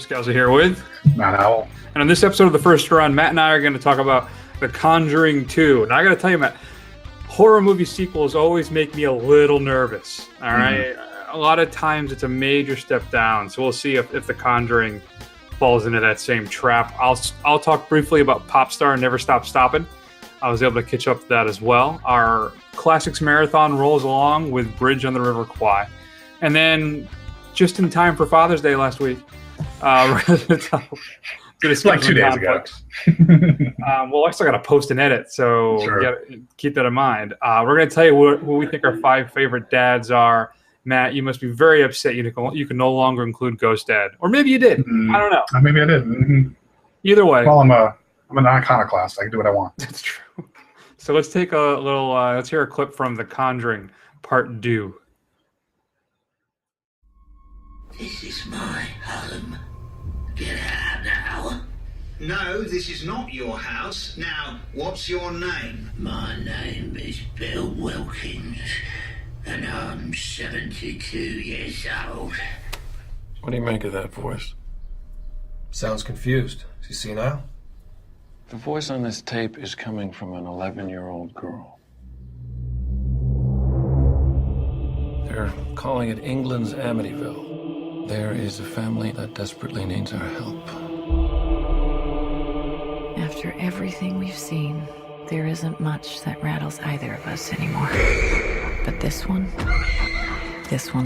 Scouser here with Matt Howell. And on this episode of The First Run, Matt and I are going to talk about The Conjuring 2. Now, I got to tell you, Matt, horror movie sequels always make me a little nervous. All right? A lot of times it's a major step down. So we'll see if The Conjuring falls into that same trap. I'll talk briefly about Popstar Never Stop Stoppin'. I was able to catch up to that as well. Our Classics Marathon rolls along with Bridge on the River Kwai. And then, just in time for Father's Day last week, we're going to discuss like 2 days ago. Well, I still got to post and edit, so Sure. keep that in mind. We're going to tell you what we think our 5 favorite dads are. Matt, you must be very upset you can no longer include Ghost Dad. Or maybe you did. I don't know. Maybe I did. Either way. Well, I'm an iconoclast. I can do what I want. That's true. So let's take a little, let's hear a clip from The Conjuring Part 2. This is my alum. Get out now. No, this is not your house. Now, what's your name? My name is Bill Wilkins, and I'm 72 years old. What do you make of that voice? Sounds confused. Is he senile? The voice on this tape is coming from an 11-year-old girl. They're calling it England's Amityville. There is a family that desperately needs our help. After everything we've seen, there isn't much that rattles either of us anymore. But this one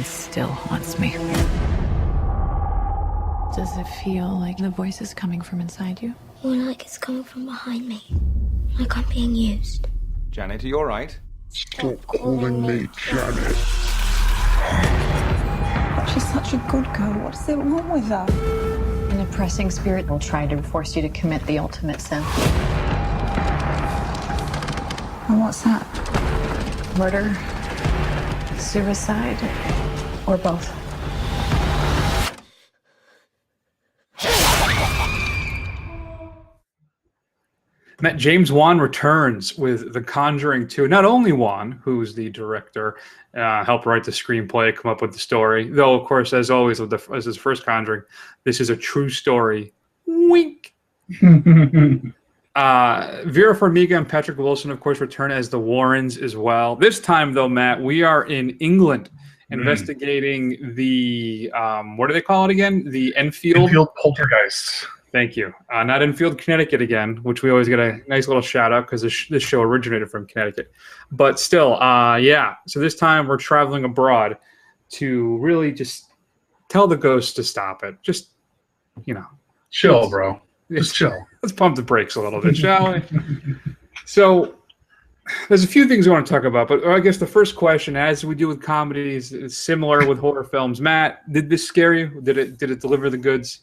still haunts me. Does it feel like the voice is coming from inside you? More like it's coming from behind me. Like I'm being used. Janet, are you all right? Stop calling me Janet. She's such a good girl. What is there wrong with her? An oppressing spirit will try to force you to commit the ultimate sin. And what's that? Murder, suicide, or both. Matt, James Wan returns with The Conjuring 2. Not only Wan, who's the director, helped write the screenplay, come up with the story. Though, of course, as always, as his first Conjuring, this is a true story. Wink. Vera Farmiga and Patrick Wilson, of course, return as the Warrens as well. This time, though, Matt, we are in England investigating the, what do they call it again? The Enfield poltergeist. Thank you. Not Enfield, Connecticut again, which we always get a nice little shout out because this show originated from Connecticut. But still, yeah. So this time we're traveling abroad to really just tell the ghosts to stop it. Just, Chill, bro. Just chill. Let's pump the brakes a little bit, shall we? So there's a few things I want to talk about, but I guess the first question, as we do with comedies, is similar with horror films. Matt, did this scare you? Did it deliver the goods?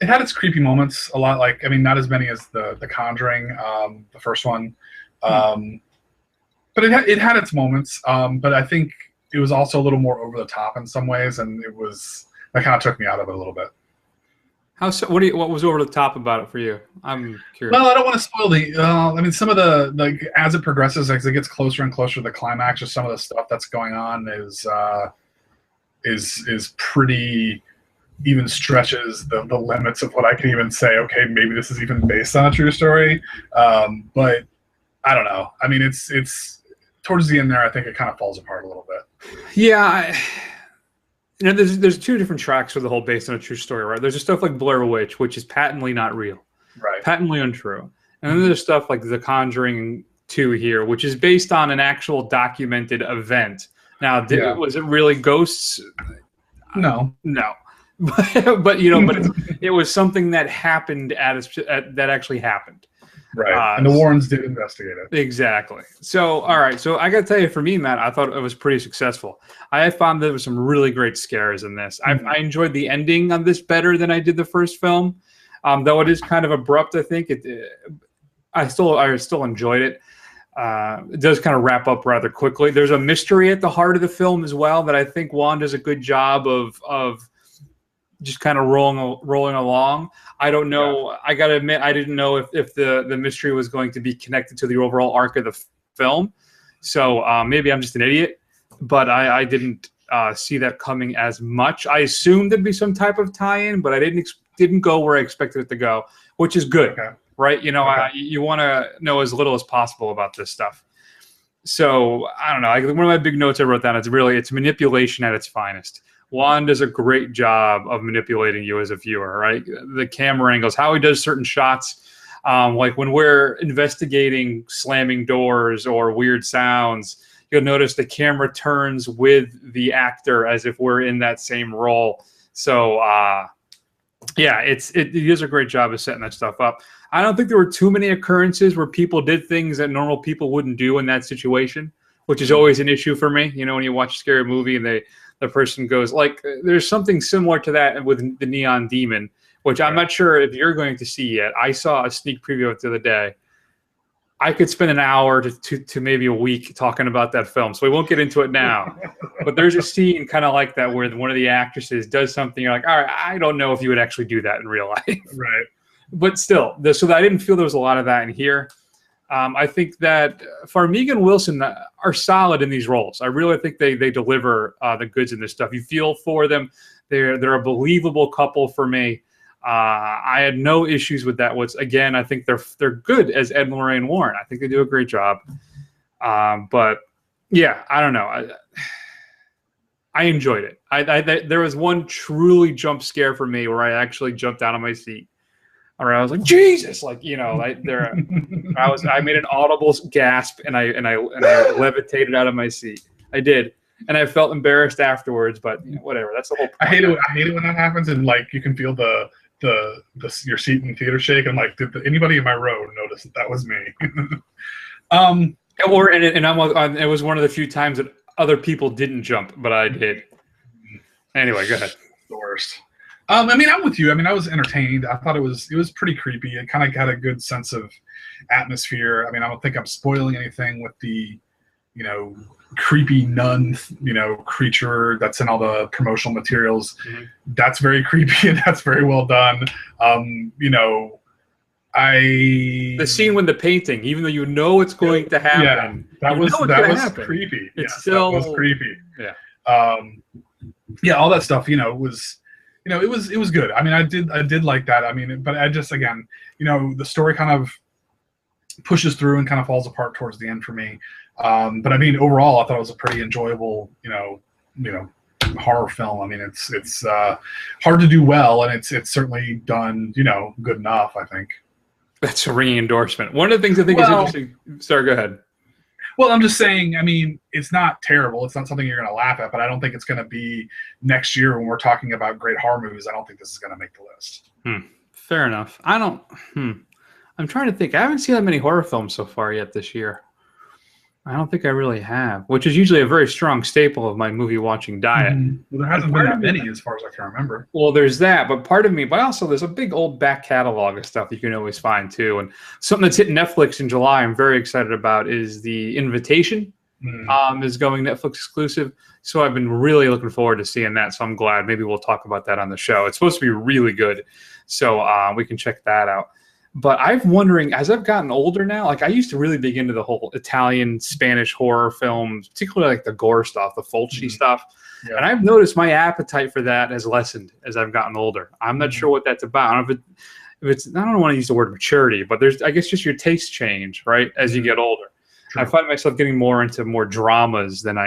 It had its creepy moments, a lot not as many as the Conjuring, the first one. But it had its moments. But I think it was also a little more over the top in some ways, and that kind of took me out of it a little bit. How so? What was over the top about it for you? I'm curious. Well, I don't want to spoil some of the as it progresses, as it gets closer and closer to the climax, just some of the stuff that's going on is pretty. Even stretches the limits of what I can even say. Okay, maybe this is even based on a true story, but I don't know. I mean, it's towards the end there. I think it kind of falls apart a little bit. Yeah, there's 2 different tracks for the whole based on a true story, right? There's just stuff like Blair Witch, which is patently not real, right? Patently untrue, and then there's stuff like The Conjuring 2 here, which is based on an actual documented event. Now, was it really ghosts? No. But it was something that happened that actually happened, right? And the Warrens did investigate it exactly. So, all right. So I got to tell you, for me, Matt, I thought it was pretty successful. I found there was some really great scares in this. I enjoyed the ending on this better than I did the first film, though it is kind of abrupt. I think I still enjoyed it. It does kind of wrap up rather quickly. There's a mystery at the heart of the film as well that I think Juan does a good job of just kind of rolling along. I don't know. Yeah. I got to admit, I didn't know if the mystery was going to be connected to the overall arc of the film. So maybe I'm just an idiot, but I didn't see that coming as much. I assumed there'd be some type of tie-in, but I didn't go where I expected it to go, which is good, right? You know, you want to know as little as possible about this stuff. So I don't know. One of my big notes I wrote down, it's manipulation at its finest. Juan does a great job of manipulating you as a viewer, right? The camera angles, how he does certain shots, like when we're investigating slamming doors or weird sounds, you'll notice the camera turns with the actor as if we're in that same role. So yeah, he does a great job of setting that stuff up. I don't think there were too many occurrences where people did things that normal people wouldn't do in that situation, which is always an issue for me. You know, when you watch a scary movie and the person goes, like, there's something similar to that with the Neon Demon, which I'm not sure if you're going to see yet. I saw a sneak preview of it the other day. I could spend an hour to maybe a week talking about that film, so we won't get into it now. But there's a scene kind of like that where one of the actresses does something. You're like, all right, I don't know if you would actually do that in real life. Right. But still, so I didn't feel there was a lot of that in here. I think that Farmiga and Wilson are solid in these roles. I really think they deliver the goods in this stuff. You feel for them. They're a believable couple for me. I had no issues with that. Again, I think they're good as Ed and Lorraine Warren. I think they do a great job. But yeah, I don't know. I enjoyed it. There was one truly jump scare for me where I actually jumped out of my seat. Or I was like, Jesus, like, you know, I made an audible gasp and I levitated out of my seat. I did. And I felt embarrassed afterwards, but you know, whatever. That's the whole point. I hate it when that happens, and like you can feel your seat in the theater shake. I'm like, did anybody in my row notice that was me? It was one of the few times that other people didn't jump, but I did. Anyway, go ahead. The worst. I mean, I'm with you. I mean, I was entertained. I thought it was pretty creepy. It kind of got a good sense of atmosphere. I mean, I don't think I'm spoiling anything with the, you know, creepy nun, you know, creature that's in all the promotional materials. Mm-hmm. That's very creepy and that's very well done. You know, the scene with the painting, even though you know it's going to happen, that was creepy. That was creepy. Yeah, all that stuff, you know, was. You know, it was good. I mean, I did like that. I mean, but I just, again, you know, the story kind of pushes through and kind of falls apart towards the end for me. But I mean, overall, I thought it was a pretty enjoyable, you know, horror film. I mean, it's hard to do well, and it's certainly done, you know, good enough, I think. That's a ringing endorsement. One of the things I think is interesting. Sorry, go ahead. Well, I'm just saying, I mean, it's not terrible. It's not something you're going to laugh at, but I don't think it's going to be next year when we're talking about great horror movies. I don't think this is going to make the list. Fair enough. I'm trying to think. I haven't seen that many horror films so far yet this year. I don't think I really have, which is usually a very strong staple of my movie watching diet. Mm-hmm. Well, there hasn't been that many as far as I can remember. Well, there's that, but also there's a big old back catalog of stuff you can always find too. And something that's hit Netflix in July I'm very excited about is The Invitation. Is going Netflix exclusive. So I've been really looking forward to seeing that. So I'm glad. Maybe we'll talk about that on the show. It's supposed to be really good. So we can check that out. But I'm wondering, as I've gotten older now, like I used to really dig into the whole Italian, Spanish horror films, particularly like the gore stuff, the Fulci stuff. Yeah. And I've noticed my appetite for that has lessened as I've gotten older. I'm not sure what that's about. I don't know if it's, I don't want to use the word maturity, but there's, I guess, just your tastes change, right, as you get older. True. I find myself getting more into more dramas than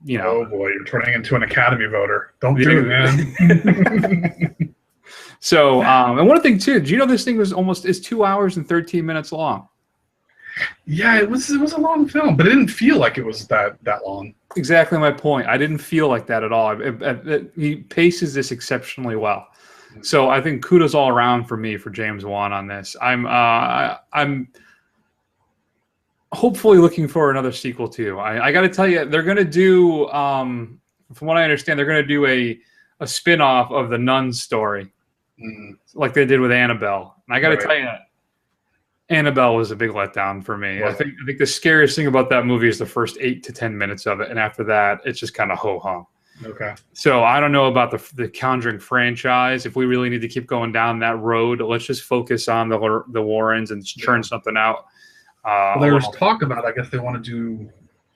you know. Oh boy, you're turning into an Academy voter. Don't do it, man. So, and one thing too, do you know this thing is 2 hours and 13 minutes long? Yeah, it was a long film, but it didn't feel like it was that long. Exactly my point. I didn't feel like that at all. He paces this exceptionally well. So I think kudos all around for me for James Wan on this. I'm hopefully looking for another sequel too. I got to tell you, they're going to do, from what I understand, they're going to do a spin-off of the Nun story. Like they did with Annabelle. And I got to tell you, Annabelle was a big letdown for me. I think the scariest thing about that movie is the first 8 to 10 minutes of it. And after that, it's just kind of ho-hum. Okay. So I don't know about the Conjuring franchise. If we really need to keep going down that road, let's just focus on the Warrens and churn something out. Well, there was talk about, I guess they want to do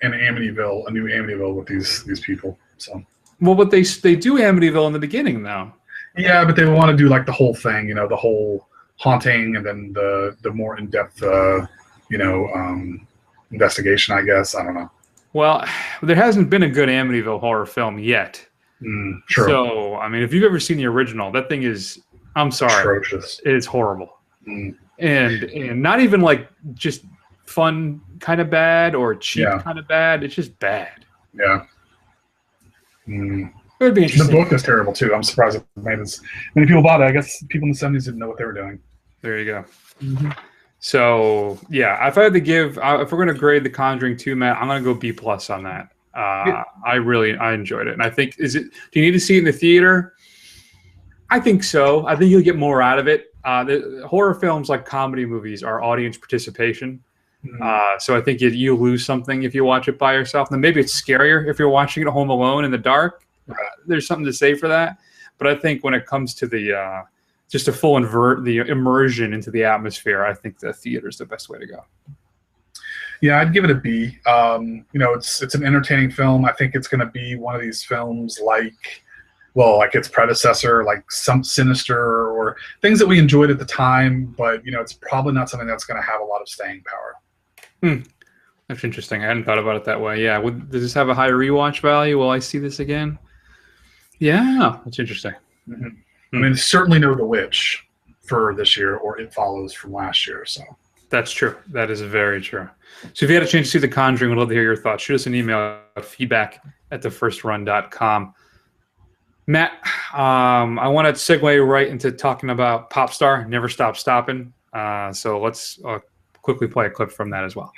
in Amityville, a new Amityville with these people. So. Well, but they do Amityville in the beginning, though. Yeah, but they want to do like the whole thing, the whole haunting, and then the more in depth, investigation. I guess I don't know. Well, there hasn't been a good Amityville horror film yet. Sure. So, I mean, if you've ever seen the original, that thing is, I'm sorry, atrocious. It's horrible. And not even like just fun kind of bad or cheap kind of bad. It's just bad. Yeah. It would be interesting. The book is terrible too. I'm surprised it made as many people bought it. I guess people in the 70s didn't know what they were doing. There you go. So yeah, if I had to give, if we're going to grade The Conjuring 2, Matt, I'm going to go B+ on that. I enjoyed it, and I think do you need to see it in the theater? I think so. I think you'll get more out of it. The horror films, like comedy movies, are audience participation. So I think you lose something if you watch it by yourself. Then maybe it's scarier if you're watching it at home alone in the dark. There's something to say for that. But I think when it comes to the just a full the immersion into the atmosphere, I think the theater is the best way to go. Yeah, I'd give it a B. It's an entertaining film. I think it's going to be one of these films like its predecessor, like some Sinister or things that we enjoyed at the time. But it's probably not something that's going to have a lot of staying power. That's interesting. I hadn't thought about it that way. Yeah. Does this have a high rewatch value? Will I see this again? Yeah, that's interesting. I mean, certainly no The Witch for this year, or It Follows from last year. So that's true. That is very true. So if you had a chance to see The Conjuring, we'd love to hear your thoughts. Shoot us an email at feedback@thefirstrun.com. Matt, I want to segue right into talking about Popstar, Never Stop Stopping. So let's quickly play a clip from that as well.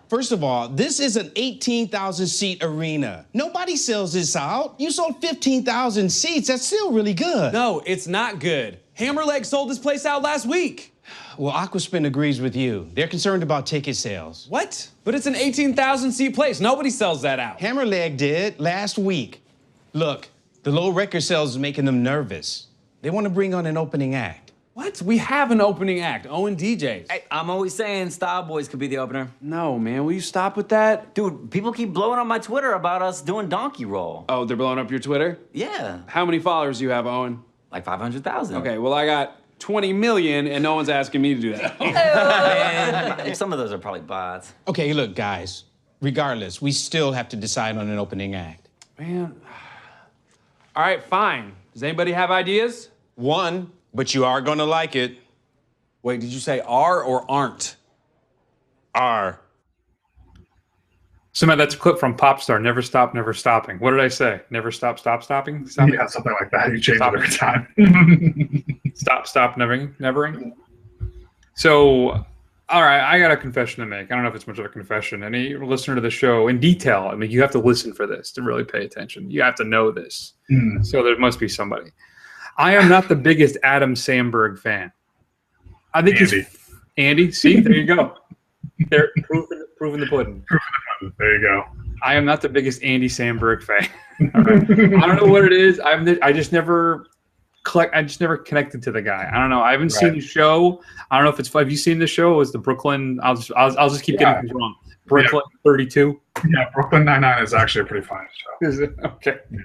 First of all, this is an 18,000 seat arena. Nobody sells this out. You sold 15,000 seats. That's still really good. No, it's not good. Hammerleg sold this place out last week. Well, Aquaspin agrees with you. They're concerned about ticket sales. What? But it's an 18,000 seat place. Nobody sells that out. Hammerleg did last week. Look, the low record sales is making them nervous. They want to bring on an opening act. What? We have an opening act, Owen DJs. Hey, I'm always saying Style Boys could be the opener. No, man, will you stop with that? Dude, people keep blowing up my Twitter about us doing Donkey Roll. Oh, they're blowing up your Twitter? Yeah. How many followers do you have, Owen? Like 500,000. Okay, well, I got 20 million, and no one's asking me to do that. Man, some of those are probably bots. Okay, look, guys. Regardless, we still have to decide on an opening act. Man. All right, fine. Does anybody have ideas? One, but you are gonna like it. Wait, did you say are or aren't? Are. So, Matt, that's a clip from Popstar, Never Stop, Never Stopping. What did I say? Never stop, stop, stopping? Stopping? Yeah, something like that. You change it every time. Stop, stop, nevering. So, all right, I got a confession to make. I don't know if it's much of a confession. Any listener to the show in detail, I mean, you have to listen for this to really pay attention. You have to know this. So there must be somebody. I am not the biggest Adam Samberg fan. I think Andy. See, there you go. They're proving the pudding. There you go. I am not the biggest Andy Samberg fan. Right? I don't know what it is. I just never connected to the guy. I don't know. I haven't seen the show. I don't know if it's. Have you seen the show? It was the Brooklyn? I'll just keep getting things wrong. Brooklyn 32. Yeah, Brooklyn Nine-Nine is actually a pretty fun show. Is it? Okay. Yeah.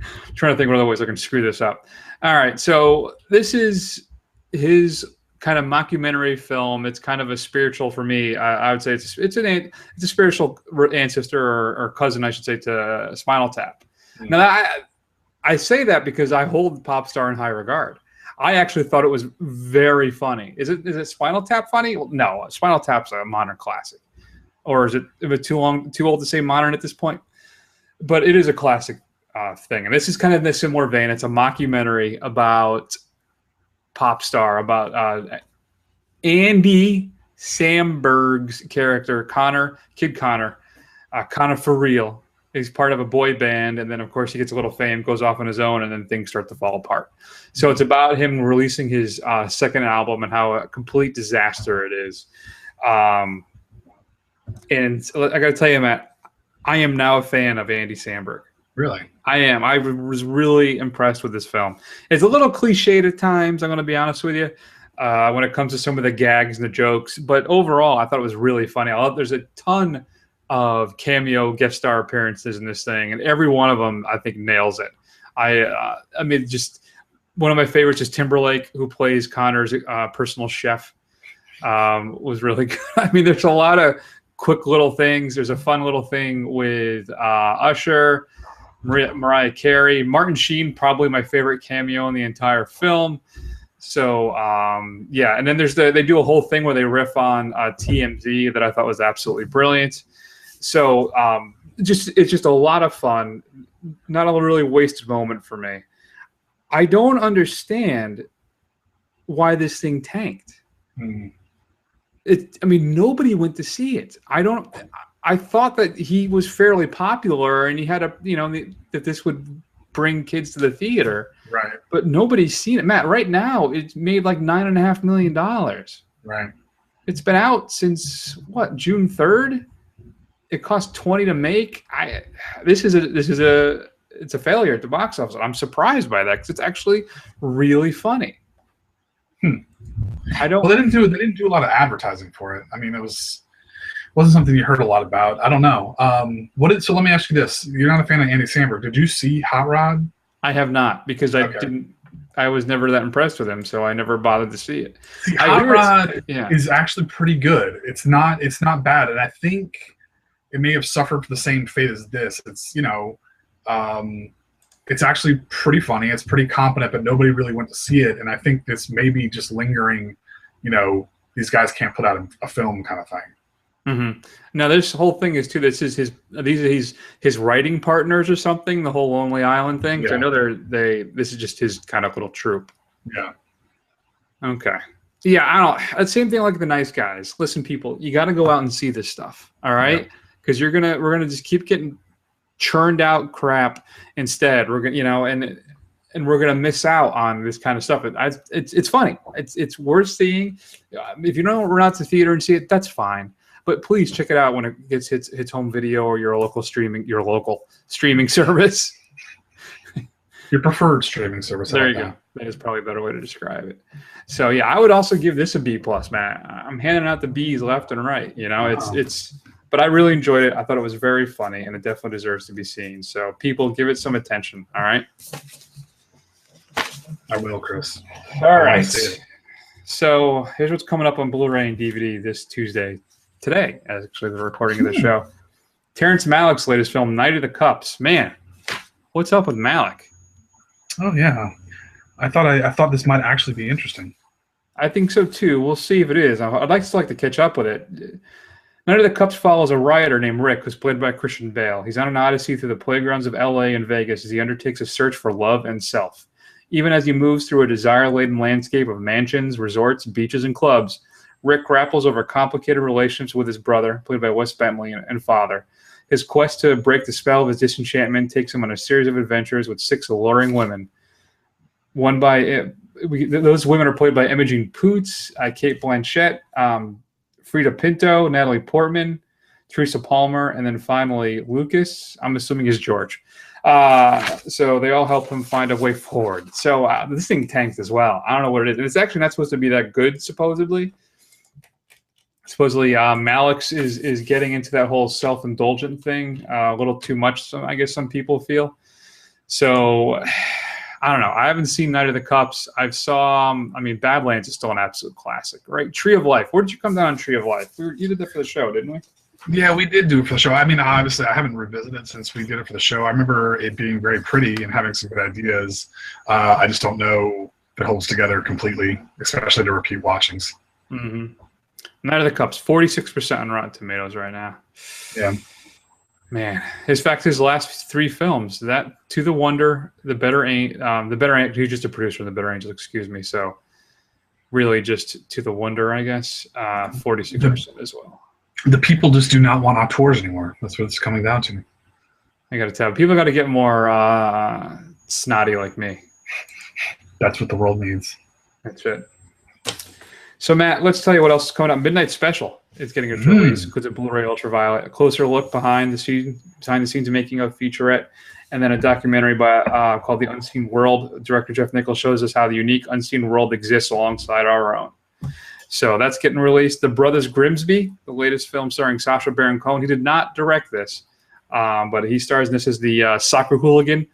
I'm trying to think what other ways I can screw this up. All right, so this is his kind of mockumentary film. It's kind of a spiritual for me. I would say it's a spiritual ancestor or cousin, I should say, to Spinal Tap. Now I say that because I hold Popstar in high regard. I actually thought it was very funny. Is it Spinal Tap funny? No, Spinal Tap's a modern classic. Or is it too old to say modern at this point? But it is a classic thing. And this is kind of in a similar vein. It's a mockumentary about Popstar, about Andy Samberg's character, Kid Connor for real. He's part of a boy band, and then, of course, he gets a little fame, goes off on his own, and then things start to fall apart. So it's about him releasing his second album and how a complete disaster it is. And I got to tell you, Matt, I am now a fan of Andy Samberg. Really? I am. I was really impressed with this film. It's a little cliched at times, I'm going to be honest with you. when it comes to some of the gags and the jokes. But overall, I thought it was really funny. There's a ton of cameo guest star appearances in this thing, and every one of them I think nails it. I mean, just one of my favorites is Timberlake, who plays Connor's personal chef. Was really good. I mean, there's a lot of quick little things. There's a fun little thing with Usher, Mariah Carey, Martin Sheen, probably my favorite cameo in the entire film. So yeah, and then they do a whole thing where they riff on TMZ that I thought was absolutely brilliant. So it's just a lot of fun. Not a really wasted moment for me. I don't understand why this thing tanked. I mean, nobody went to see it. I thought that he was fairly popular and he had that this would bring kids to the theater. Right. But nobody's seen it. Matt, right now it's made like $9.5 million. Right. It's been out since what, June 3rd? It cost $20 to make. It's a failure at the box office. I'm surprised by that because it's actually really funny. Well, they didn't do a lot of advertising for it. I mean, wasn't something you heard a lot about. I don't know. So let me ask you this: you're not a fan of Andy Samberg. Did you see Hot Rod? I have not, because I was never that impressed with him, so I never bothered to see it. See, Hot Rod is actually pretty good. It's not bad, and I think it may have suffered the same fate as this. It's it's actually pretty funny. It's pretty competent, but nobody really went to see it. And I think this may be just lingering, these guys can't put out a film kind of thing. Mm-hmm. Now, this whole thing is too. These are his writing partners or something. The whole Lonely Island thing. Yeah. I know this is just his kind of little troupe. Yeah. Okay. Yeah, I don't. Same thing like The Nice Guys. Listen, people, you got to go out and see this stuff. All right, because we're gonna just keep getting churned out crap instead. We're gonna and we're gonna miss out on this kind of stuff. It's funny. It's worth seeing. If you don't run out to the theater and see it, that's fine. But please check it out when it hits home video or your local streaming service. Your preferred streaming service. There you go. That is probably a better way to describe it. So yeah, I would also give this a B+, Matt. I'm handing out the B's left and right. But I really enjoyed it. I thought it was very funny, and it definitely deserves to be seen. So people, give it some attention. All right. I will, Chris. All right. So here's what's coming up on Blu-ray and DVD this Tuesday. Today, actually, the recording of the show. Terrence Malick's latest film, Night of the Cups. Man, what's up with Malick? Oh yeah, I thought this might actually be interesting. I think so too. We'll see if it is. I'd like to catch up with it. Night of the Cups follows a rioter named Rick, who's played by Christian Bale. He's on an odyssey through the playgrounds of L.A. and Vegas as he undertakes a search for love and self. Even as he moves through a desire-laden landscape of mansions, resorts, beaches, and clubs, Rick grapples over complicated relationships with his brother, played by Wes Bentley, and father. His quest to break the spell of his disenchantment takes him on a series of adventures with 6 alluring women. Those women are played by Imogen Poots, Cate Blanchett, Frida Pinto, Natalie Portman, Teresa Palmer, and then finally Lucas, I'm assuming is George. So they all help him find a way forward. So this thing tanked as well. I don't know what it is. And it's actually not supposed to be that good, supposedly. Supposedly, Malick is getting into that whole self-indulgent thing a little too much, I guess some people feel. So, I don't know. I haven't seen Night of the Cups. Badlands is still an absolute classic, right? Tree of Life. Where did you come down on Tree of Life? You did that for the show, didn't we? Yeah, we did do it for the show. I mean, obviously, I haven't revisited since we did it for the show. I remember it being very pretty and having some good ideas. I just don't know if it holds together completely, especially to repeat watchings. Mm-hmm. Night of the Cups, 46% on Rotten Tomatoes right now. Yeah. Man. In fact, his last 3 films, that To the Wonder, The Better Angels, he's just a producer of The Better Angels, excuse me. So really just To the Wonder, I guess, 46% as well. The people just do not want auteurs anymore. That's what it's coming down to. I got to tell you, people got to get more snotty like me. That's what the world needs. That's it. So, Matt, let's tell you what else is coming up. Midnight Special. is getting its release. Includes a Blu-ray Ultraviolet, a closer look behind the scenes making of featurette, and then a documentary called The Unseen World. Director Jeff Nichols shows us how the unique unseen world exists alongside our own. So that's getting released. The Brothers Grimsby, the latest film starring Sacha Baron Cohen. He did not direct this, but he stars in this as the soccer hooligan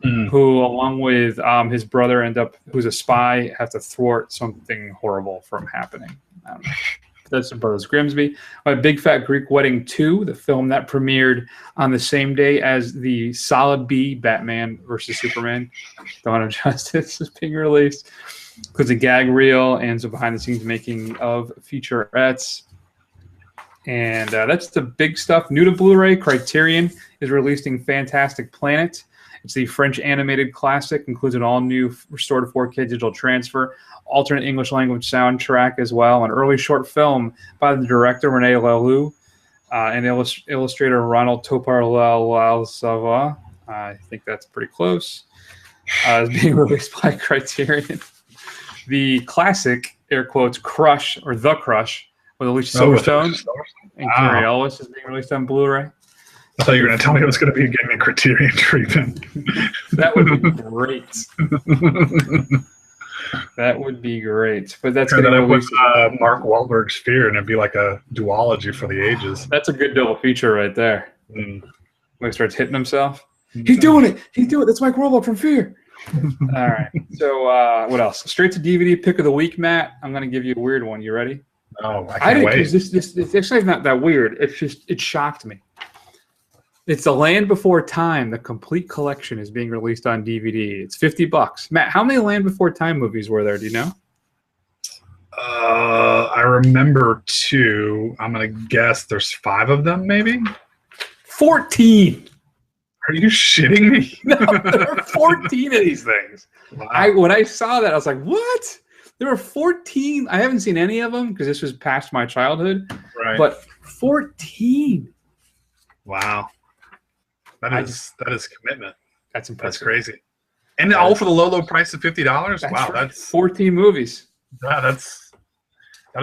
who, along with his brother, who's a spy, have to thwart something horrible from happening. That's the Brothers Grimsby. My Big Fat Greek Wedding 2, the film that premiered on the same day as the Solid B Batman versus Superman, Dawn of Justice, is being released. Includes a gag reel and some behind-the-scenes making of featurettes. And that's the big stuff. New to Blu-ray, Criterion is releasing Fantastic Planet. It's the French animated classic. Includes an all-new restored 4K digital transfer, alternate English language soundtrack as well, an early short film by the director René Laloux and illustrator Ronald Topar-Lalsava. I think that's pretty close. Is being released by Criterion. The classic, air quotes, Crush, or The Crush, with Alicia Silverstone and Carrie Ellis is being released on Blu-ray. I thought you were going to tell me it was going to be getting a Criterion treatment. That would be great. That would be great. But that's going to release Mark Wahlberg's Fear, and it'd be like a duology for the ages. That's a good double feature right there. When he starts hitting himself. He's doing it. He's doing it. That's Mike Wahlberg from Fear. All right. So what else? Straight to DVD pick of the week, Matt. I'm going to give you a weird one. You ready? Oh, I can't wait. It's actually not that weird. It shocked me. It's The Land Before Time. The complete collection is being released on DVD. It's $50. Matt, how many Land Before Time movies were there? Do you know? I remember 2. I'm going to guess there's 5 of them, maybe? 14. Are you shitting me? No, there are 14 of these things. Wow. When I saw that, I was like, what? There are 14. I haven't seen any of them because this was past my childhood. Right. But 14. Wow. That is commitment. That's impressive. That's crazy. And all for the low price of $50? Wow, that's 14 movies. Yeah, that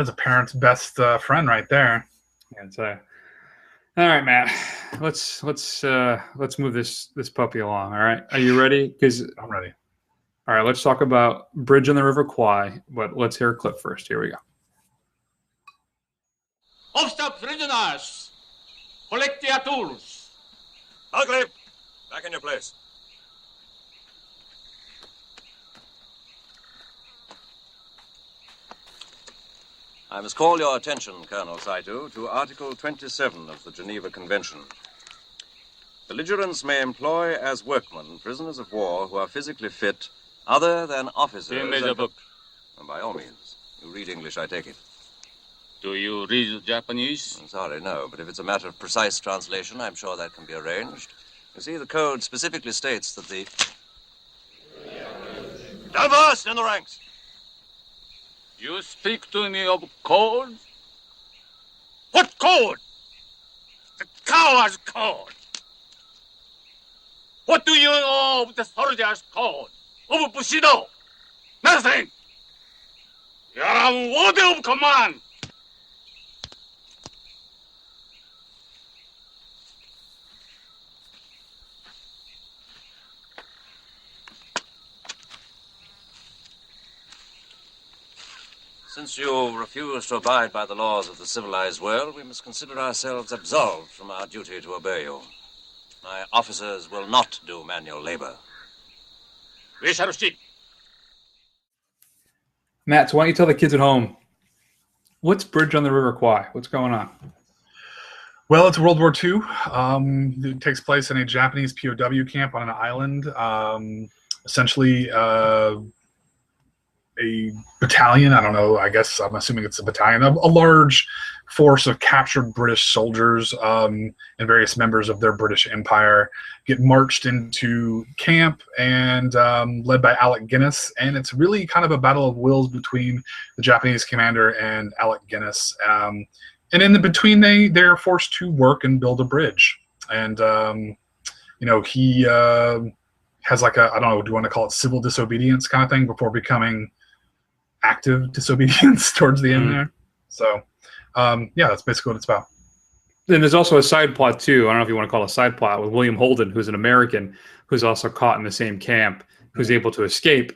is a parent's best friend right there. And so, all right, Matt. Let's move this puppy along. All right, are you ready? Because I'm ready. All right, let's talk about Bridge on the River Kwai. But let's hear a clip first. Here we go. Aufstop, prisoners! Collect your tools. Ugly, back in your place. I must call your attention, Colonel Saito, to Article 27 of the Geneva Convention. Belligerents may employ as workmen prisoners of war who are physically fit other than officers. Give me the book. And by all means. You read English, I take it. Do you read Japanese? I'm sorry, no. But if it's a matter of precise translation, I'm sure that can be arranged. You see, the code specifically states that the... Down first in the ranks! You speak to me of code? What code? The coward's code. What do you know of the soldier's code? Of Bushido? Nothing! You're a word of command! Since you refuse to abide by the laws of the civilized world, we must consider ourselves absolved from our duty to obey you. My officers will not do manual labor. We shall see. Matt, so why don't you tell the kids at home, what's Bridge on the River Kwai? What's going on? Well, it's World War II. It takes place in a Japanese POW camp on an island. Essentially, a battalion, I don't know, I guess I'm assuming it's a battalion, a large force of captured British soldiers and various members of their British Empire get marched into camp and led by Alec Guinness. And it's really kind of a battle of wills between the Japanese commander and Alec Guinness. And in the between, they're forced to work and build a bridge. And, he has like a, I don't know, do you want to call it civil disobedience kind of thing before becoming active disobedience towards the end there. So Yeah, that's basically what it's about. Then there's also a side plot too. I don't know if you want to call it a side plot with William Holden, who's an American who's also caught in the same camp, who's able to escape.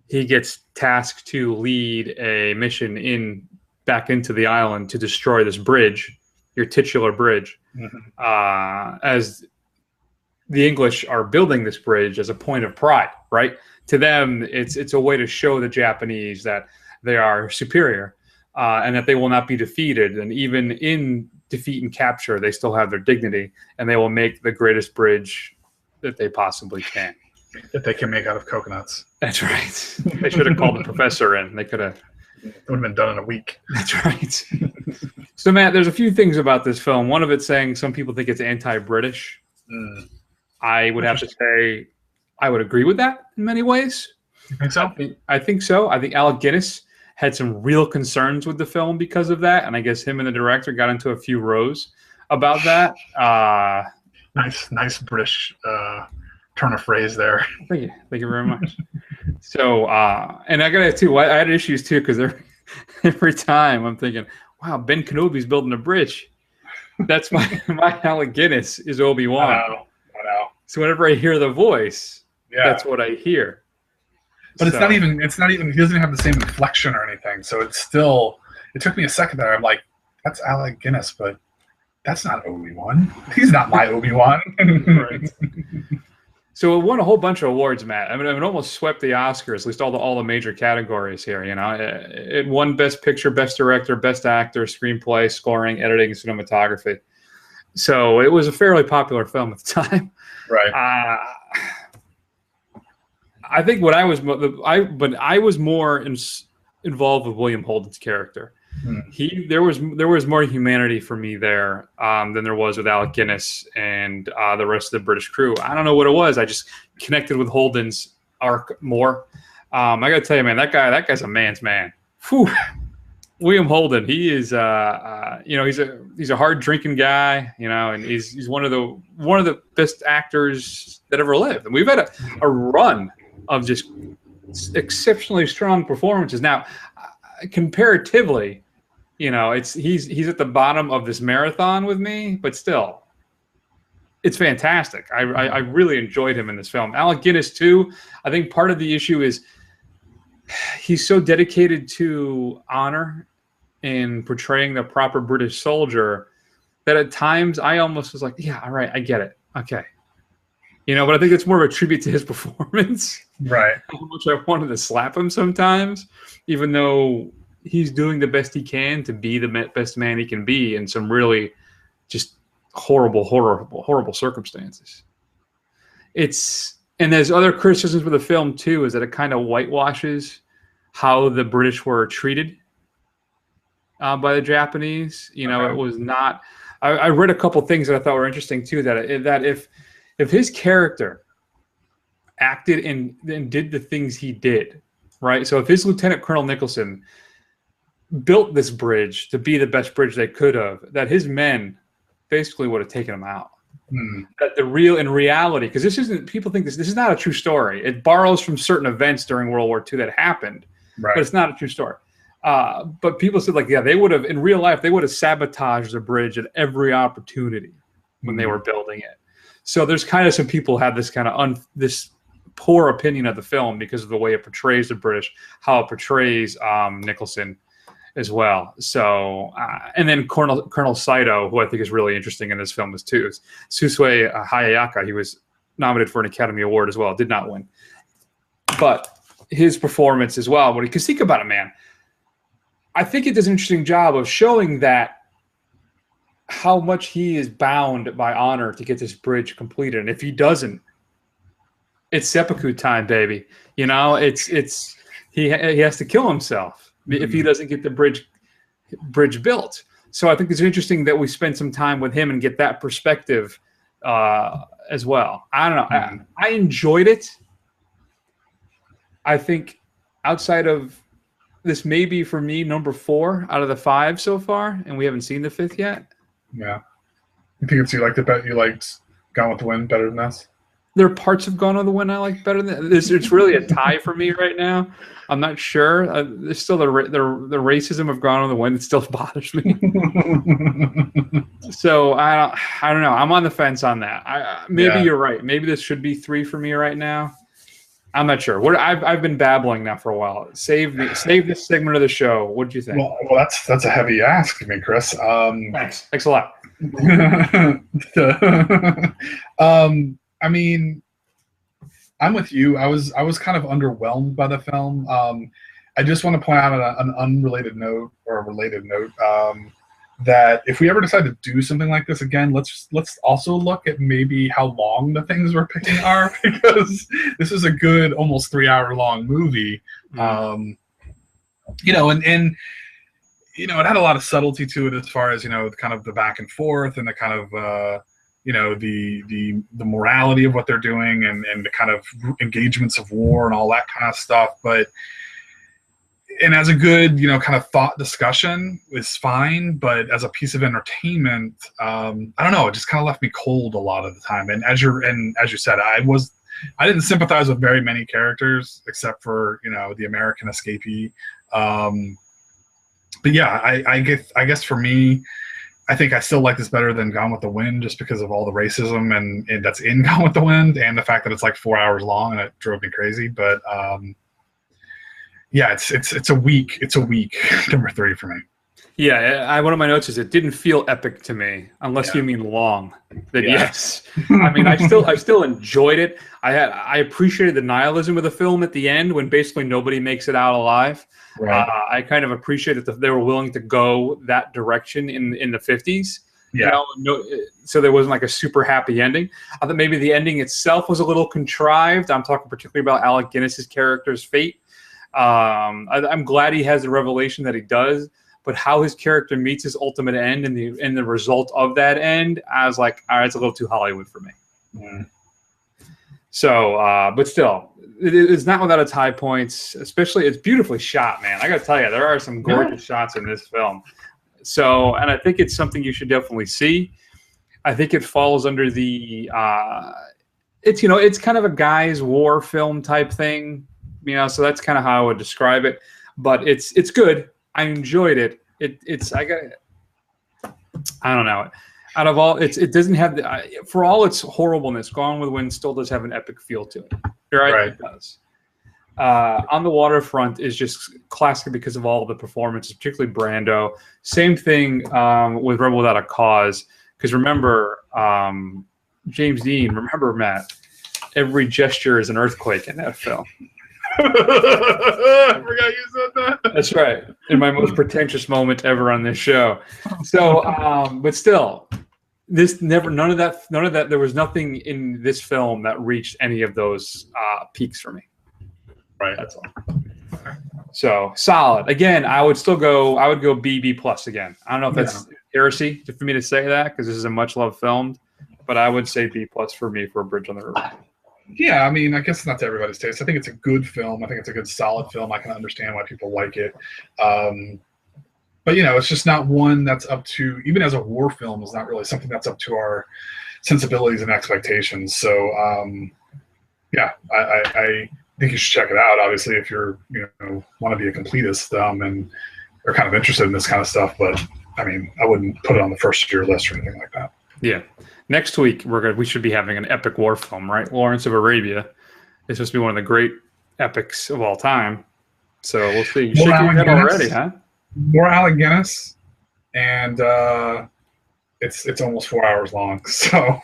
He gets tasked to lead a mission back into the island to destroy this bridge, your titular bridge, as the English are building this bridge as a point of pride, right? To them, it's a way to show the Japanese that they are superior and that they will not be defeated. And even in defeat and capture, they still have their dignity, and they will make the greatest bridge that they possibly can. That they can make out of coconuts. That's right. They should have called the professor in. They could have. It would have been done in a week. That's right. So, Matt, there's a few things about this film. One of it saying some people think it's anti-British. I would have to say I would agree with that in many ways. You think so? I think so. I think Alec Guinness had some real concerns with the film because of that, and I guess him and the director got into a few rows about that. Nice British turn of phrase there. Thank you very much. So, and I got it too. I had issues too because every time I'm thinking, "Wow, Ben Kenobi's building a bridge." That's my Alec Guinness is Obi-Wan. I know. So whenever I hear the voice, that's what I hear. But it's not even. He doesn't have the same inflection or anything. So it's still. It took me a second there. I'm like, that's Alec Guinness, but that's not Obi-Wan. He's not my Obi-Wan. Right. So it won a whole bunch of awards, Matt. I mean, it almost swept the Oscars, at least all the major categories here. You know, it won Best Picture, Best Director, Best Actor, Screenplay, Scoring, Editing, and Cinematography. So it was a fairly popular film at the time. Right. I think I was more involved with William Holden's character. There was more humanity for me there than there was with Alec Guinness and the rest of the British crew. I don't know what it was. I just connected with Holden's arc more. I got to tell you, man, that guy's a man's man. Whew. William Holden, he is, he's a hard drinking guy, and he's one of the best actors that ever lived. And we've had a run of just exceptionally strong performances. Now, comparatively, he's at the bottom of this marathon with me, but still, it's fantastic. I really enjoyed him in this film. Alec Guinness too. I think part of the issue is he's so dedicated to honor and portraying the proper British soldier that at times I almost was like, yeah, all right, I get it. Okay. But I think it's more of a tribute to his performance. Right. How much I wanted to slap him sometimes, even though he's doing the best he can to be the best man he can be in some really just horrible circumstances. And there's other criticisms with the film too, is that it kind of whitewashes how the British were treated by the Japanese. It was not. I read a couple things that I thought were interesting too. That if his character acted and did the things he did, right? So if his Lieutenant Colonel Nicholson built this bridge to be the best bridge they could have, that his men basically would have taken him out. That in reality, because people think this is not a true story. It borrows from certain events during World War II that happened, but it's not a true story. But people said, they would have, in real life, they would have sabotaged the bridge at every opportunity when they were building it. So there's kind of some people have this kind of this poor opinion of the film because of the way it portrays the British, how it portrays Nicholson as well. So, and then Colonel Saito, who I think is really interesting in this film is Susue Hayayaka. He was nominated for an Academy Award as well, did not win. But his performance as well, because think about it, man. I think it does an interesting job of showing that how much he is bound by honor to get this bridge completed. And if he doesn't, it's seppuku time, baby. He has to kill himself if he doesn't get the bridge built. So I think it's interesting that we spend some time with him and get that perspective as well. I don't know. I enjoyed it. I think outside of this, may be for me number 4 out of the 5 so far, and we haven't seen the 5th yet. Yeah. You think you liked Gone with the Wind better than this? There are parts of Gone with the Wind I like better than this. It's really a tie for me right now. I'm not sure. There's still the racism of Gone with the Wind. It still bothers me. So I don't know. I'm on the fence on that. Maybe you're right. Maybe this should be 3 for me right now. I'm not sure. I've been babbling now for a while. Save this segment of the show. What do you think? Well, that's a heavy ask of me, Chris. Thanks a lot. I mean, I'm with you. I was kind of underwhelmed by the film. I just want to point out an unrelated note or a related note that if we ever decide to do something like this again, let's also look at maybe how long the things we're picking are, because this is a good almost 3-hour long movie. And it had a lot of subtlety to it as far as kind of the back and forth and the kind of the morality of what they're doing and the kind of engagements of war and all that kind of stuff. And as a good, kind of thought discussion is fine, but as a piece of entertainment, I don't know, it just kind of left me cold a lot of the time. And as you said, I didn't sympathize with very many characters except for, the American escapee. But yeah, I guess for me, I think I still like this better than Gone with the Wind, just because of all the racism and that's in Gone with the Wind, and the fact that it's like 4 hours long, and it drove me crazy. But yeah, it's a weak number 3 for me. Yeah, one of my notes is it didn't feel epic to me, unless you mean long. Yes. I mean, I still enjoyed it. I appreciated the nihilism of the film at the end when basically nobody makes it out alive. Right. I kind of appreciated that they were willing to go that direction in the 50s. Yeah. So there wasn't like a super happy ending. I thought maybe the ending itself was a little contrived. I'm talking particularly about Alec Guinness's character's fate. I'm glad he has the revelation that he does, but how his character meets his ultimate end and the result of that end, I was like, all right, it's a little too Hollywood for me. Yeah. So, but still, it's not without its high points. Especially, it's beautifully shot, man. I got to tell you, there are some gorgeous shots in this film. So, and I think it's something you should definitely see. I think it falls under the, it's kind of a guy's war film type thing, so that's kind of how I would describe it. But it's good. I enjoyed it. I don't know. Out of all, it doesn't have for all its horribleness, Gone with the Wind still does have an epic feel to it. Right? It does. On the Waterfront is just classic because of all the performances, particularly Brando. Same thing with Rebel Without a Cause. Because remember, James Dean, remember, Matt, every gesture is an earthquake in that film. I forgot you said that. That's right. In my most pretentious moment ever on this show. So, but still, none of that. There was nothing in this film that reached any of those peaks for me. Right. That's all. So solid. Again, I would go B plus again. I don't know if that's heresy for me to say that because this is a much loved film, but I would say B plus for me for A Bridge on the River. Yeah, I mean, I guess it's not to everybody's taste. I think it's a good film. I think it's a good, solid film. I can understand why people like it. But, it's just not one that's up to, even as a war film, is not really something that's up to our sensibilities and expectations. So, yeah, I think you should check it out, obviously, if you're, want to be a completist and are kind of interested in this kind of stuff. But, I mean, I wouldn't put it on the first of your list or anything like that. Yeah. Next week, we should be having an epic war film, right? Lawrence of Arabia. It's supposed to be one of the great epics of all time. So we'll see. You're shaking your head already, huh? More Alec Guinness, and it's almost 4 hours long. So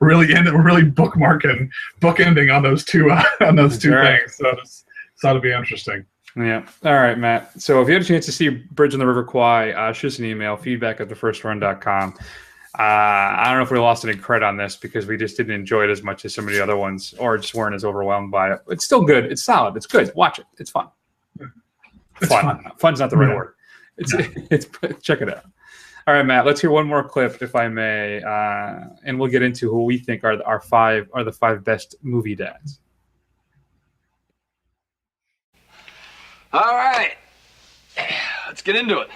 really bookending on those two things. So it's thought it'd be interesting. Yeah. All right, Matt. So if you had a chance to see Bridge on the River Kwai, shoot us an email, feedback@thefirstrun.com. I don't know if we lost any credit on this because we just didn't enjoy it as much as some of the other ones or just weren't as overwhelmed by it. It's still good. It's solid. It's good. Watch it. It's fun. Fun. Fun's not the right word. It's check it out. All right, Matt, let's hear one more clip, if I may, and we'll get into who we think are the five best movie dads. All right, let's get into it.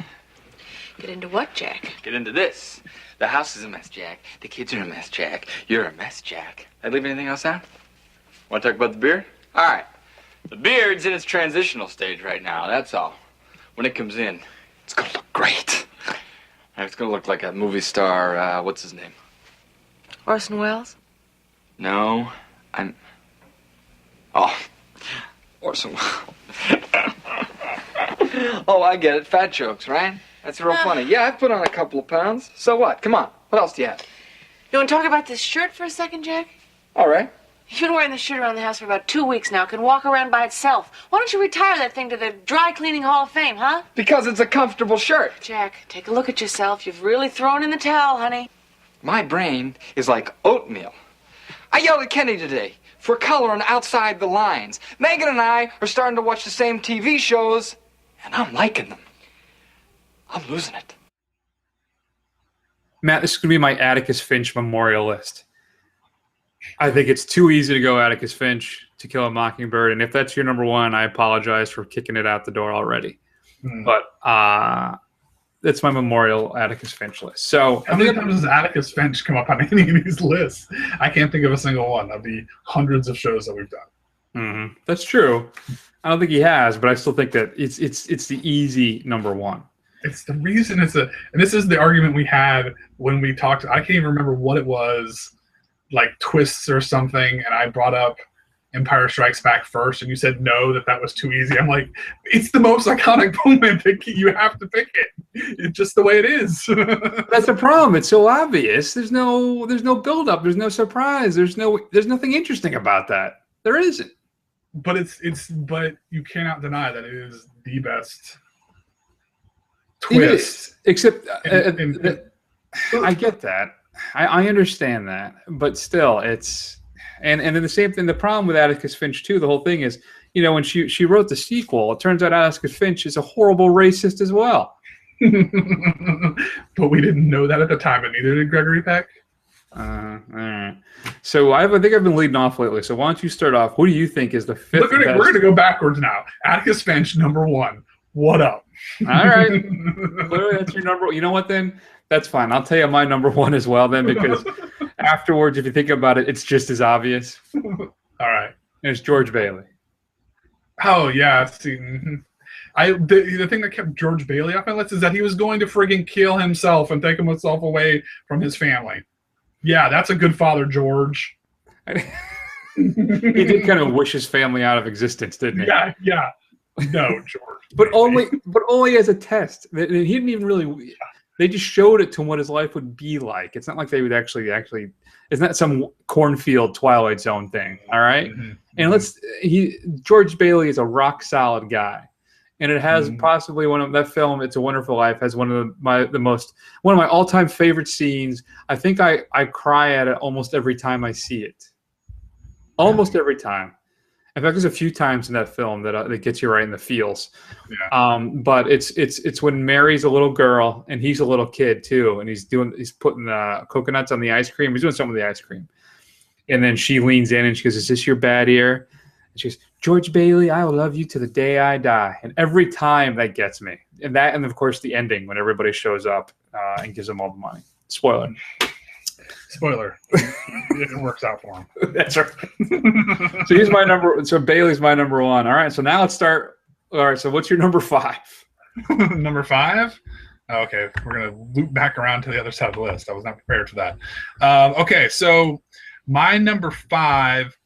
Get into what, Jack? Get into this. The house is a mess, Jack. The kids are a mess, Jack. You're a mess, Jack. Did I leave anything else out? Want to talk about the beard? All right. The beard's in its transitional stage right now, that's all. When it comes in, it's gonna look great. And it's gonna look like a movie star, what's his name? Orson Welles? No, Orson Welles. Oh, I get it. Fat jokes, right? That's real funny. Yeah, I've put on a couple of pounds. So what? Come on. What else do you have? You want to talk about this shirt for a second, Jack? All right. You've been wearing this shirt around the house for about 2 weeks now. It can walk around by itself. Why don't you retire that thing to the Dry Cleaning Hall of Fame, huh? Because it's a comfortable shirt. Jack, take a look at yourself. You've really thrown in the towel, honey. My brain is like oatmeal. I yelled at Kenny today for coloring outside the lines. Megan and I are starting to watch the same TV shows, and I'm liking them. I'm losing it. Matt, this is going to be my Atticus Finch memorial list. I think it's too easy to go Atticus Finch, To Kill a Mockingbird. And if that's your number one, I apologize for kicking it out the door already. But that's my memorial Atticus Finch list. So how many times does Atticus Finch come up on any of these lists? I can't think of a single one of the hundreds of shows that we've done. That's true. I don't think he has, but I still think that it's the easy number one. It's the reason and this is the argument we had when we talked. I can't even remember what it was, like twists or something, and I brought up Empire Strikes Back first, and you said no, that was too easy. I'm like, it's the most iconic moment that you have to pick it. It's just the way it is. That's the problem. It's so obvious. There's no build up. There's no surprise. There's nothing interesting about that. There isn't. But but you cannot deny that it is the best twist. Except I get that. I understand that, but still, it's and then the same thing. The problem with Atticus Finch too. The whole thing is, when she wrote the sequel, it turns out Atticus Finch is a horrible racist as well. But we didn't know that at the time, and neither did Gregory Peck. All right. So I think I've been leading off lately. So why don't you start off? Who do you think is the fifth? We're going to go backwards now. Atticus Finch, number one. What up? All right. Clearly, that's your number. You know what? Then that's fine. I'll tell you my number one as well. Then because afterwards, if you think about it, it's just as obvious. All right. And it's George Bailey. Oh yeah. See, the thing that kept George Bailey off my list is that he was going to friggin' kill himself and take himself away from his family. Yeah, that's a good father, George. He did kind of wish his family out of existence, didn't he? Yeah. No, George. but only as a test. He didn't even really. They just showed it to him what his life would be like. It's not like they would actually. It's not some cornfield Twilight Zone thing. All right? And George Bailey is a rock solid guy. And it has possibly that film, It's a Wonderful Life, has one of my all-time favorite scenes. I think I cry at it almost every time I see it. Almost every time. In fact, there's a few times in that film that gets you right in the feels. Yeah. But it's when Mary's a little girl and he's a little kid too, and he's putting the coconuts on the ice cream. He's doing something with the ice cream, and then she leans in and she goes, "Is this your bad ear?" And she goes, "George Bailey, I will love you to the day I die." And every time that gets me. And of course, the ending when everybody shows up and gives them all the money. Spoiler. It works out for him. That's right. So he's my number. So Bailey's my number one. All right. So now let's start. All right. So what's your number five? Number five? Okay. We're going to loop back around to the other side of the list. I was not prepared for that. Okay. So my number five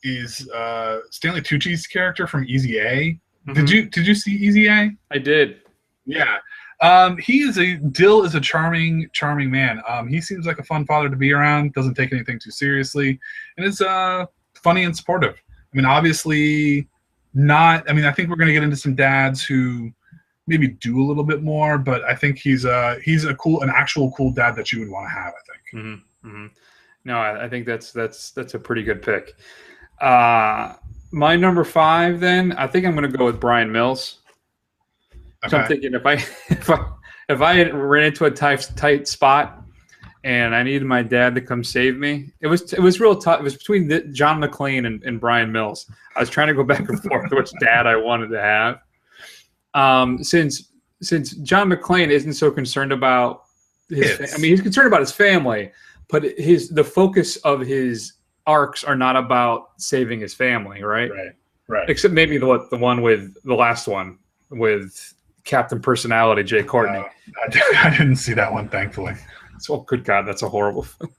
is Stanley Tucci's character from Easy A. Mm-hmm. Did you see Easy A? I did. Yeah. Dill is a charming man. He seems like a fun father to be around, doesn't take anything too seriously, and is funny and supportive. I mean, obviously not. I mean, I think we're going to get into some dads who maybe do a little bit more, but I think he's an actual cool dad that you would want to have, I think. Mm-hmm. Mm-hmm. No, I think that's a pretty good pick. My number five, then, I think I'm going to go with Brian Mills. Okay. So I'm thinking if I ran into a tight spot and I needed my dad to come save me, it was real tough. It was between John McClane and Brian Mills. I was trying to go back and forth which dad I wanted to have. Since John McClane isn't so concerned about I mean, he's concerned about his family, but the focus of his arcs are not about saving his family, right? Right. Except maybe the one with the last one with Captain Personality, Jay Courtney. I didn't see that one, thankfully. So, good God, that's a horrible film.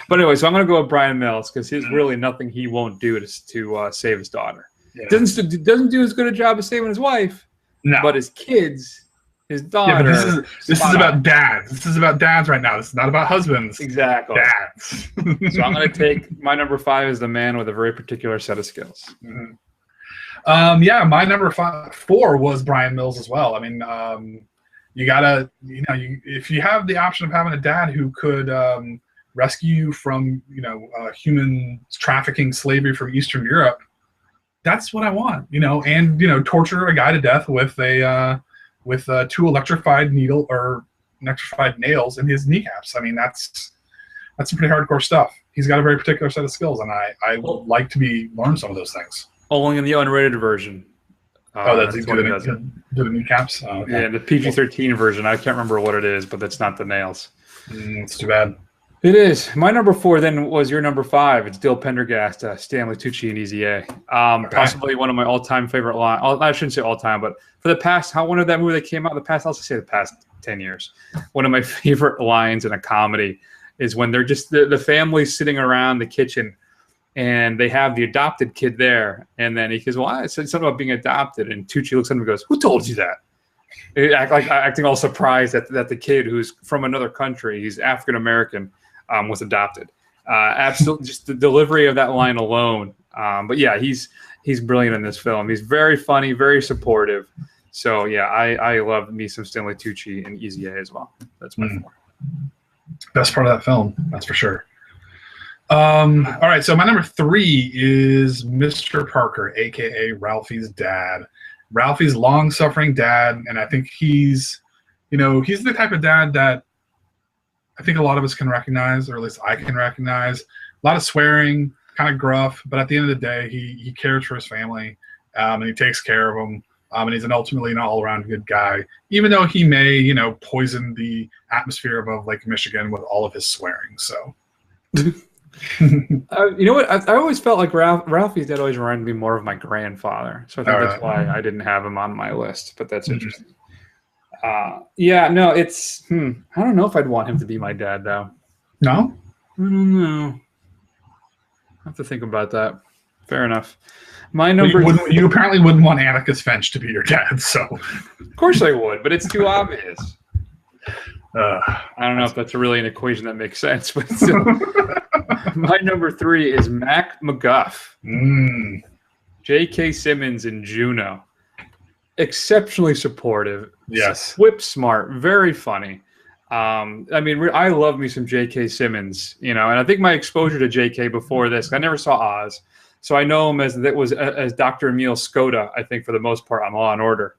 But anyway, so I'm going to go with Brian Mills because there's really nothing he won't do to save his daughter. Yeah. Doesn't do as good a job as saving his wife. No. But his kids, his daughter. Yeah, but this is about dads. This is about dads right now. This is not about husbands. Exactly. Dads. So I'm going to take my number 5 as the man with a very particular set of skills. Yeah, my number 4 was Brian Mills as well. I mean, you gotta, if you have the option of having a dad who could rescue you from, human trafficking, slavery from Eastern Europe, that's what I want. And torture a guy to death with two electrified nails in his kneecaps. I mean, that's some pretty hardcore stuff. He's got a very particular set of skills, and I would like to learn some of those things. Only in the unrated version. That's what he does. The kneecaps. Oh, okay. Yeah, the PG-13 version. I can't remember what it is, but that's not the nails. It's too bad. It is. My number 4 then was your number 5. It's Dill Pendergast, Stanley Tucci, and Easy A. Possibly one of my all-time favorite lines. I shouldn't say all-time, but for the past, when did that movie that came out? The past, I'll just say the past 10 years. One of my favorite lines in a comedy is when they're just the family sitting around the kitchen, and they have the adopted kid there. And then he goes, well, I said something about being adopted. And Tucci looks at him and goes, who told you that? Acting all surprised that the kid who's from another country, he's African-American, was adopted. Absolutely, just the delivery of that line alone. But yeah, he's brilliant in this film. He's very funny, very supportive. So yeah, I love me some Stanley Tucci and Easy A as well. That's my 4. Best part of that film, that's for sure. All right, so my number 3 is Mr. Parker, aka Ralphie's dad. Ralphie's long-suffering dad, and I think he's the type of dad that I think a lot of us can recognize, or at least I can recognize. A lot of swearing, kind of gruff, but at the end of the day, he cares for his family, and he takes care of them, and he's ultimately an all-around good guy, even though he may, poison the atmosphere above Lake Michigan with all of his swearing. So. You know what? I always felt like Ralphie's dad always reminded me more of my grandfather. So I think that's why I didn't have him on my list. But that's interesting. Yeah, no, it's. I don't know if I'd want him to be my dad, though. No? I don't know. I have to think about that. Fair enough. My number. You apparently wouldn't want Atticus Finch to be your dad, so. Of course I would, but it's too obvious. I don't know if that's really an equation that makes sense, but still. My number 3 is Mac McGuff. J.K. Simmons in Juno. Exceptionally supportive. Yes. Whip smart. Very funny. I mean, I love me some J.K. Simmons, and I think my exposure to J.K. before this, I never saw Oz, so I know him as Dr. Emil Skoda, I think, for the most part on Law and Order.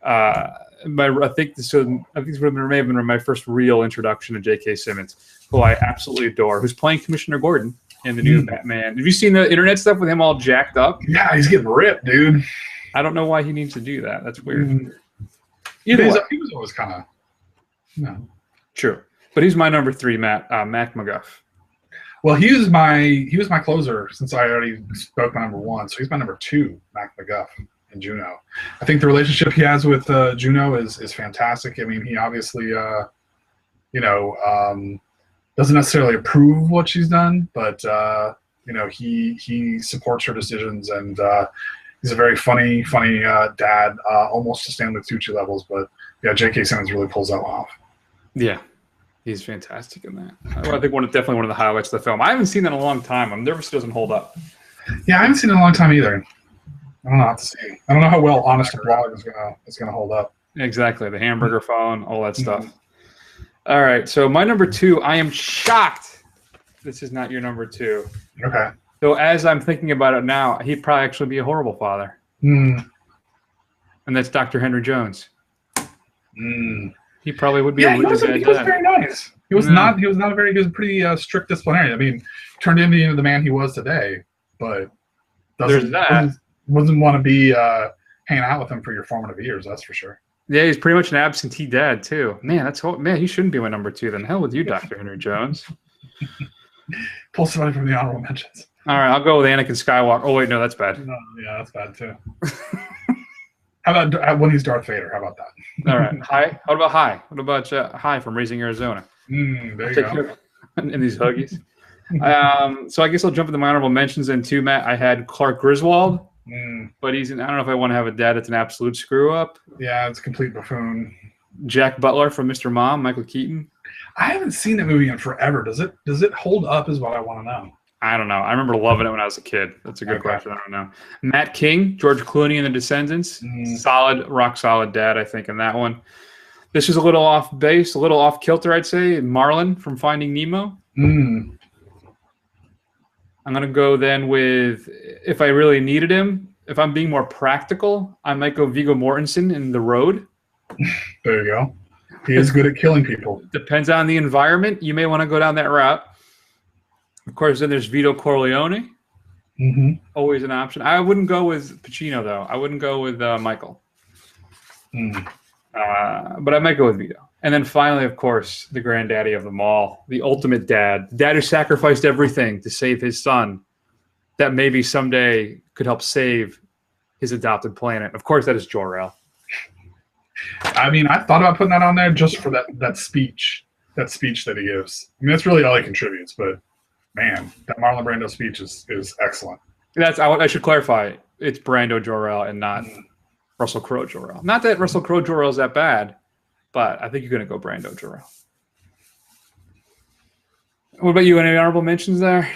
I think this may have been my first real introduction to J.K. Simmons, who I absolutely adore, who's playing Commissioner Gordon in the new Batman. Have you seen the internet stuff with him all jacked up? Yeah, he's getting ripped, dude. I don't know why he needs to do that. That's weird. He was always kind of, True, but he's my number 3, Mac McGuff. Well, he was my closer since I already spoke my number 1, so he's my number 2, Mac McGuff. And Juno. I think the relationship he has with Juno is fantastic. I mean, he obviously, doesn't necessarily approve of what she's done, but he supports her decisions, and he's a very funny dad, almost to Stanley Tucci levels. But yeah, J.K. Simmons really pulls that one off. Yeah, he's fantastic in that. I think definitely one of the highlights of the film. I haven't seen that in a long time. I'm nervous it doesn't hold up. Yeah, I haven't seen it in a long time either. I don't know how to see. I don't know how well Honest to Blog is gonna hold up. Exactly, the hamburger phone, all that stuff. All right, so my number 2, I am shocked this is not your number 2. Okay. So as I'm thinking about it now, he'd probably actually be a horrible father. And that's Dr. Henry Jones. He probably would be a really bad he was very nice. He was not a very good, pretty strict disciplinarian. I mean, turned into the man he was today, but there's that. Wouldn't want to be hanging out with him for your formative years, that's for sure. Yeah, he's pretty much an absentee dad too. Man, he shouldn't be my number 2 then. Hell with you, Dr. Henry Jones. Pull somebody from the honorable mentions. All right, I'll go with Anakin Skywalker. Oh wait, no, that's bad. No, yeah, that's bad too. How about when he's Darth Vader? How about that? All right, Hi. What about Hi? What about Hi from Raising Arizona? There you go. In these huggies. So I guess I'll jump into my honorable mentions then too, Matt. I had Clark Griswold, but I don't know if I want to have a dad that's an absolute screw up. Yeah, it's a complete buffoon. Jack Butler from Mr. Mom, Michael Keaton. I haven't seen that movie in forever. Does it hold up? Is what I want to know. I don't know. I remember loving it when I was a kid. That's a good question. I don't know. Matt King, George Clooney and the Descendants. Solid, rock solid dad, I think, in that one. This is a little off base, a little off kilter, I'd say. Marlin from Finding Nemo. I'm going to go then with, if I really needed him, if I'm being more practical, I might go Viggo Mortensen in The Road. There you go. He is good at killing people. Depends on the environment. You may want to go down that route. Of course, then there's Vito Corleone. Always an option. I wouldn't go with Pacino, though. I wouldn't go with Michael. But I might go with Vito. And then finally, of course, the granddaddy of them all, the ultimate dad. The dad who sacrificed everything to save his son that maybe someday could help save his adopted planet. Of course, that is Jor-El. I mean, I thought about putting that on there just for that speech that he gives. I mean, that's really all he contributes, but man, that Marlon Brando speech is excellent. I should clarify. It's Brando Jor-El and not Russell Crowe Jor-El. Not that Russell Crowe Jor-El is that bad, but I think you're going to go Brando Jor-El. What about you? Any honorable mentions there?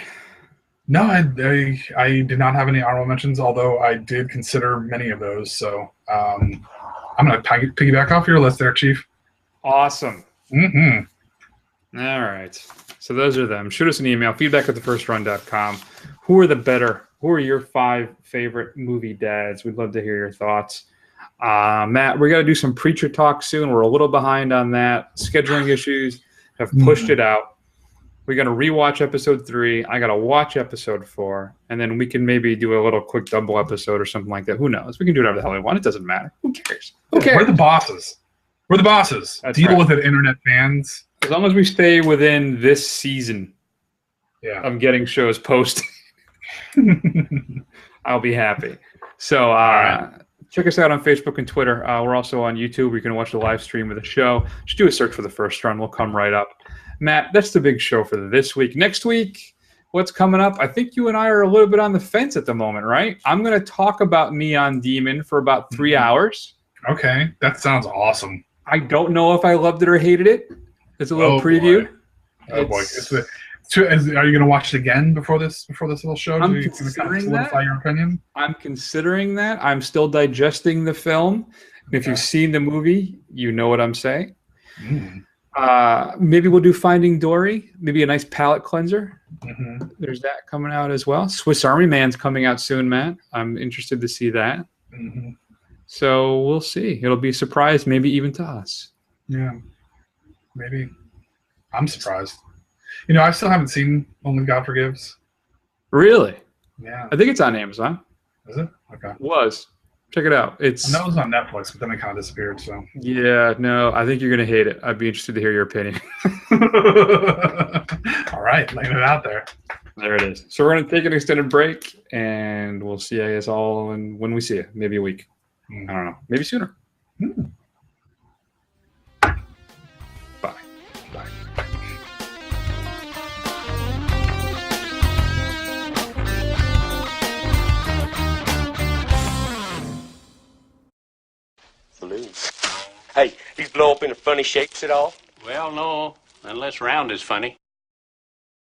No, I did not have any honorable mentions, although I did consider many of those. So I'm going to piggyback off your list there, Chief. Awesome. All right. So those are them. Shoot us an email, feedback@thefirstrun.com. Who are your 5 favorite movie dads? We'd love to hear your thoughts. Matt, we got to do some Preacher talk soon. We're a little behind on that. Scheduling issues have pushed it out. We're going to rewatch episode 3. I got to watch episode 4. And then we can maybe do a little quick double episode or something like that. Who knows? We can do whatever the hell we want. It doesn't matter. Who cares? Okay. We're the bosses. That's Deal right. with it, internet fans. As long as we stay within this season of getting shows posted, I'll be happy. So check us out on Facebook and Twitter. We're also on YouTube. You can watch the live stream of the show. Just do a search for The First Run. We'll come right up. Matt, that's the big show for this week. Next week, what's coming up? I think you and I are a little bit on the fence at the moment, right? I'm going to talk about Neon Demon for about 3 hours. Okay, that sounds awesome. I don't know if I loved it or hated it. It's a little preview. Boy. Are you going to watch it again before this little show? I'm Are you going to kind of solidify your opinion? I'm considering that. I'm still digesting the film. And if you've seen the movie, you know what I'm saying. Maybe we'll do Finding Dory. Maybe a nice palate cleanser. There's that coming out as well. Swiss Army Man's coming out soon, Matt. I'm interested to see that. So we'll see. It'll be a surprise, maybe even to us. Yeah, maybe. I'm surprised. You know, I still haven't seen Only God Forgives. Really? Yeah. I think it's on Amazon. Is it? Okay. It was. Check it out. I know it was on Netflix, but then it kind of disappeared. So. Yeah, no, I think you're going to hate it. I'd be interested to hear your opinion. All right, laying it out there. There it is. So we're going to take an extended break, and we'll see, I guess, all when we see it. Maybe a week. I don't know. Maybe sooner. Bye. Bye. Hey, these blow up into funny shapes at all? Well, no, unless round is funny.